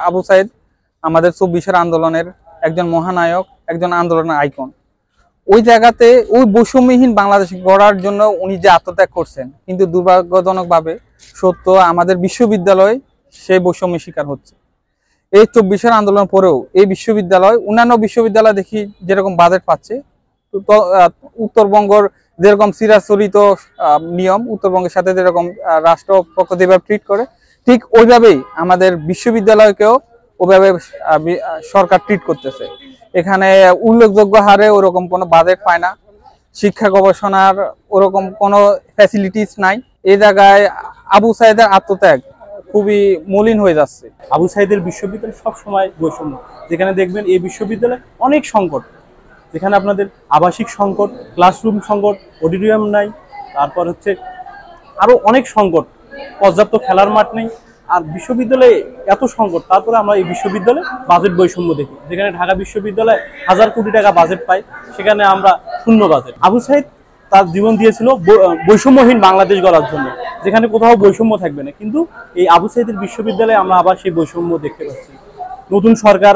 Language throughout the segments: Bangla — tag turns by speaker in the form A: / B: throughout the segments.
A: আবু সাইদ আমাদের 24-এর আন্দোলনের একজন মহানায়ক, একজন আন্দোলনের আইকন। ওই জায়গাতে ওই বৈষম্যহীন বাংলাদেশ গড়ার জন্য উনি যে আত্মত্যাগ করছেন, কিন্তু দুর্ভাগ্যজনকভাবে সত্য আমাদের বিশ্ববিদ্যালয় সেই বৈষম্যের শিকার হচ্ছে। এই 24-এর আন্দোলন পরেও এই বিশ্ববিদ্যালয় অন্যান্য বিশ্ববিদ্যালয় দেখি যেরকম বাজেট পাচ্ছে, উত্তরবঙ্গের যেরকম চিরাচরিত নিয়ম, উত্তরবঙ্গের সাথে যেরকম রাষ্ট্রপক্ষ যেভাবে ট্রিট করে, ঠিক ওইভাবেই আমাদের বিশ্ববিদ্যালয়কেও ওইভাবে সরকার ট্রিট করতেছে। এখানে উল্লেখযোগ্য হারে ওরকম কোনো বাজেট পায় না, শিক্ষা গবেষণার ওরকম কোনো ফ্যাসিলিটিস নাই। এই জায়গায় আবু সাইদের আত্মত্যাগ খুবই মলিন হয়ে যাচ্ছে।
B: আবু সাইদের বিশ্ববিদ্যালয় সবসময় বৈষম্য, যেখানে দেখবেন এই বিশ্ববিদ্যালয়ে অনেক সংকট, যেখানে আপনাদের আবাসিক সংকট, ক্লাসরুম সংকট, অডিটোরিয়াম নাই, তারপর হচ্ছে আরও অনেক সংকট, পর্যাপ্ত খেলার মাঠ নেই। আর বিশ্ববিদ্যালয়ে এত সংকট, তারপরে আমরা এই বিশ্ববিদ্যালয়ে বাজেট বৈষম্য দেখি, যেখানে ঢাকা বিশ্ববিদ্যালয়ে 1000 কোটি টাকা বাজেট পায়, সেখানে আমরা শূন্য বাজেট। আবু সাইদ তার জীবন দিয়েছিল বৈষম্যহীন বাংলাদেশ গড়ার জন্য, যেখানে কোথাও বৈষম্য থাকবে না। কিন্তু এই আবু সাইদের বিশ্ববিদ্যালয়ে আমরা আবার সেই বৈষম্য দেখতে পাচ্ছি। নতুন সরকার,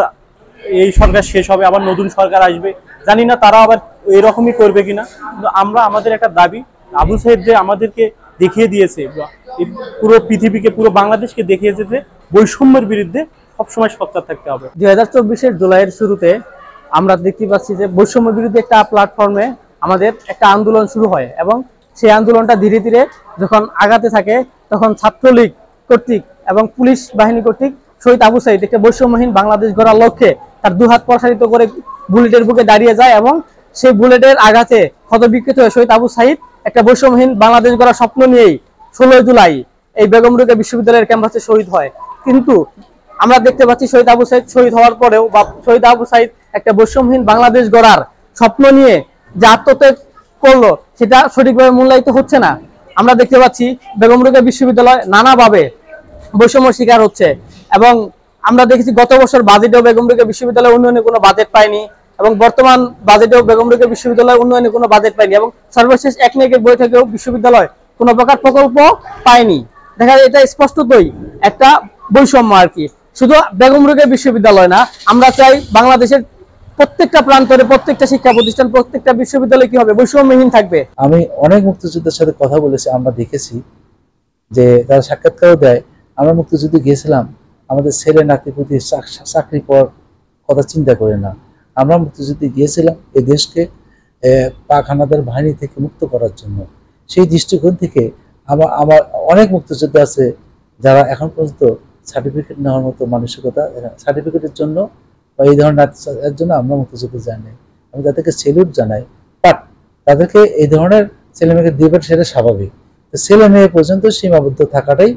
B: এই সরকার শেষ হবে, আবার নতুন সরকার আসবে, জানি না তারা আবার এরকমই করবে কিনা। কিন্তু আমরা আমাদের একটা দাবি, আবু সাইদ যে আমাদেরকে দেখিয়ে দিয়েছে, পুরো পৃথিবীকে, পুরো বাংলাদেশকে দেখিয়েছে যে বৈষম্যের বিরুদ্ধে সবসময় সোচ্চার থাকতে হবে।
C: 2024-এর জুলাইয়ের শুরুতে আমরা দেখতে পাচ্ছি যে বৈষম্য বিরুদ্ধে একটা প্ল্যাটফর্মে আমাদের একটা আন্দোলন শুরু হয়, এবং সেই আন্দোলনটা ধীরে ধীরে যখন আগাতে থাকে, তখন ছাত্রলীগ কর্তৃক এবং পুলিশ বাহিনী কর্তৃক শহীদ আবু সাইদ একটা বৈষম্যহীন বাংলাদেশ গড়ার লক্ষ্যে তার দুহাত প্রসারিত করে বুলেটের বুকে দাঁড়িয়ে যায়, এবং সেই বুলেটের আঘাতে ক্ষতবিক্ষত হয়ে শহীদ আবু সাইদ একটা বৈষম্যহীন বাংলাদেশ গড়ার স্বপ্ন নিয়েই 16 জুলাই এই বেগম রোকেয়া বিশ্ববিদ্যালয়ের ক্যাম্পাসে শহীদ হয়। কিন্তু আমরা দেখতে পাচ্ছি শহীদ আবু সাইদ শহীদ হওয়ার পরেও, বা শহীদ আবু সাইদ একটা বৈষম্যহীন বাংলাদেশ গড়ার স্বপ্ন নিয়ে যে আত্মত্যাগ করলো, সেটা সঠিকভাবে মূল্যায়িত হচ্ছে না। আমরা দেখতে পাচ্ছি বেগম রোকেয়া বিশ্ববিদ্যালয় নানাভাবে বৈষম্য শিকার হচ্ছে, এবং আমরা দেখেছি গত বছর বাজেটেও বেগম রোকেয়া বিশ্ববিদ্যালয় উন্নয়নে কোনো বাজেট পায়নি, এবং বর্তমান বাজেটেও বেগম রোকেয়া বিশ্ববিদ্যালয় উন্নয়নে কোনো বাজেট পায়নি, এবং সর্বশেষ একনেকের বৈঠকেও বিশ্ববিদ্যালয় কোনো প্রকার প্রকল্প পায়নি। দেখা যায় এটা স্পষ্টতই একটা বৈষম্য আর কি। শুধু বেগম রোকেয়া বিশ্ববিদ্যালয় না, আমরা চাই বাংলাদেশের প্রত্যেকটা প্রান্তরে, প্রত্যেকটা শিক্ষা প্রতিষ্ঠান, প্রত্যেকটা বিশ্ববিদ্যালয় কি হবে, বৈষম্যহীন থাকবে।
D: আমি অনেক মুক্তিযোদ্ধার সাথে কথা বলেছি, আমরা দেখেছি যে তারা সাক্ষাৎকারও দেয়। আমরা মুক্তিযুদ্ধে গিয়েছিলাম, আমাদের ছেলে নাতিপুতি চাকরি পাওয়ার কথা চিন্তা করে না। আমরা মুক্তিযুদ্ধে গিয়েছিলাম এই দেশকে পাক হানাদার বাহিনী থেকে মুক্ত করার জন্য। সেই দৃষ্টিকোণ থেকে আমার অনেক মুক্তিযোদ্ধা আছে যারা এখন পর্যন্ত সার্টিফিকেট নেওয়ার মতো মানসিকতা, সার্টিফিকেটের জন্য বা এই ধরনের জন্য আমরা মুক্তিযুদ্ধে জানাই, আমি তাদেরকে সেলুট জানাই। বাট তাদেরকে এই ধরনের ছেলেমেয়েকে দিবেন সেটা স্বাভাবিক। ছেলে মেয়ে পর্যন্ত সীমাবদ্ধ থাকাটাই,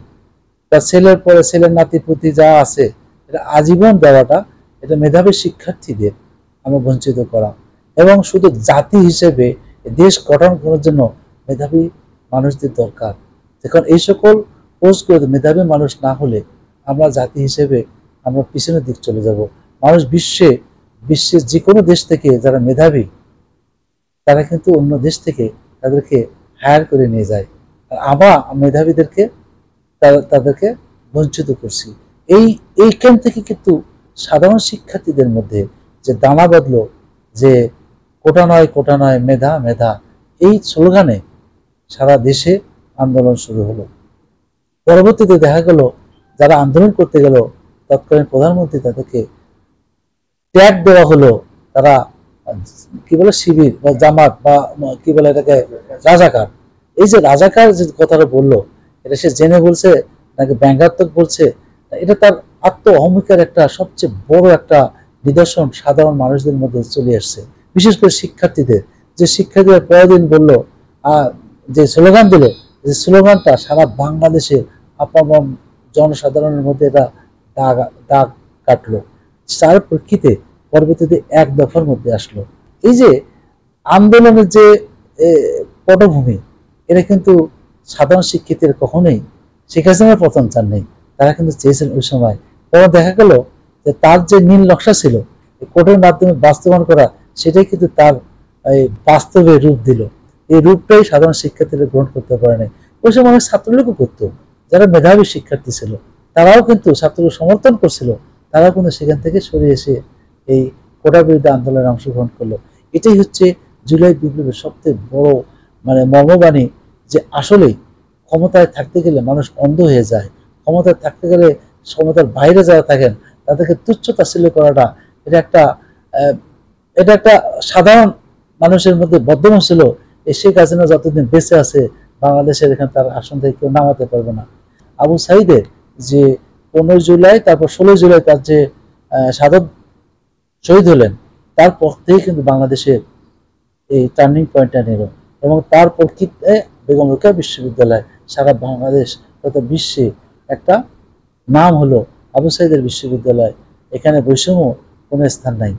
D: তার ছেলের পরে ছেলের নাতিপুতি যা আছে এটা আজীবন দেওয়াটা, এটা মেধাবী শিক্ষার্থীদের আমরা বঞ্চিত করা। এবং শুধু জাতি হিসেবে দেশ গঠন করার জন্য মেধাবী মানুষদের দরকার। এখন এই সকল পোস্টগুলো মেধাবী মানুষ না হলে আমরা জাতি হিসেবে আমরা পিছনের দিক চলে যাব। মানুষ বিশ্বের যে কোনো দেশ থেকে যারা মেধাবী, তারা কিন্তু অন্য দেশ থেকে তাদেরকে হায়ার করে নিয়ে যায়, আর আমরা মেধাবীদেরকে তাদেরকে বঞ্চিত করছি। এইখান থেকে কিন্তু সাধারণ শিক্ষার্থীদের মধ্যে যে দানা বাঁধলো যে কোটা নয় মেধা মেধা, এই স্লোগানে সারা দেশে আন্দোলন শুরু হলো। পরবর্তীতে দেখা গেল যারা আন্দোলন করতে গেল, তৎকালীন প্রধানমন্ত্রী তাদেরকে ট্যাগ দেওয়া হলো, তারা কি বলে শিবির বা জামাত বা কি বলে এটাকে রাজাকার। এই যে রাজাকার যে কথাটা বললো, এটা সে জেনে বলছে নাকি ব্যঙ্গাত্মক বলছে, এটা তার আত্ম অহমিকার একটা সবচেয়ে বড় একটা নিদর্শন সাধারণ মানুষদের মধ্যে চলে আসছে। বিশেষ করে শিক্ষার্থীদের, যে শিক্ষার্থীরা পরদিন বললো যে স্লোগান দিল, যে স্লোগানটা সারা বাংলাদেশে আপামর জনসাধারণের মধ্যে এটা দাগ কাটলো। তার প্রেক্ষিতে পরবর্তীতে এক দফার মধ্যে আসলো। এই যে আন্দোলনের যে পটভূমি, এটা কিন্তু সাধারণ শিক্ষিতের কখনোই শেখ হাসিনার প্রথম চান নেই, তারা কিন্তু চেয়েছেন ওই সময়। পরে দেখা গেল যে তার যে নীল নকশা ছিল কোর্টের মাধ্যমে বাস্তবায়ন করা, সেটাই কিন্তু তার বাস্তবে রূপ দিল। এই রূপটাই সাধারণ শিক্ষার্থীরা গ্রহণ করতে পারে নাই। ওই সময় অনেক ছাত্রলীগও করতো, যারা মেধাবী শিক্ষার্থী ছিল, তারাও কিন্তু ছাত্রকে সমর্থন করছিল, তারাও কিন্তু সেখান থেকে সরে এসে এই কোটা বিরোধী আন্দোলনে অংশগ্রহণ করলো। এটাই হচ্ছে জুলাই বিপ্লবের সবচেয়ে বড় মানে মর্মবাণী, যে আসলেই ক্ষমতায় থাকতে গেলে মানুষ অন্ধ হয়ে যায়, ক্ষমতায় থাকতে গেলে ক্ষমতার বাইরে যারা থাকেন তাদেরকে তুচ্ছ তাচ্ছিল্য করাটা এটা একটা সাধারণ মানুষের মধ্যে বদ্ধমূল ছিল। এই শেখ হাসিনা যতদিন বেঁচে আছে বাংলাদেশের এখানে তার আসন থেকে কেউ নামাতে পারবে না। আবু সাইদের যে 15 জুলাই তারপর 16 জুলাই তার যে শাহাদত শহীদ হলেন, তারপর থেকে কিন্তু বাংলাদেশের এই টার্নিং পয়েন্টটা নিল, এবং তার প্রেক্ষিতে বেগম রোকেয়া বিশ্ববিদ্যালয় সারা বাংলাদেশ তথা বিশ্বে একটা নাম হলো আবু সাইদের বিশ্ববিদ্যালয়। এখানে বৈষম্য কোনো স্থান নাই।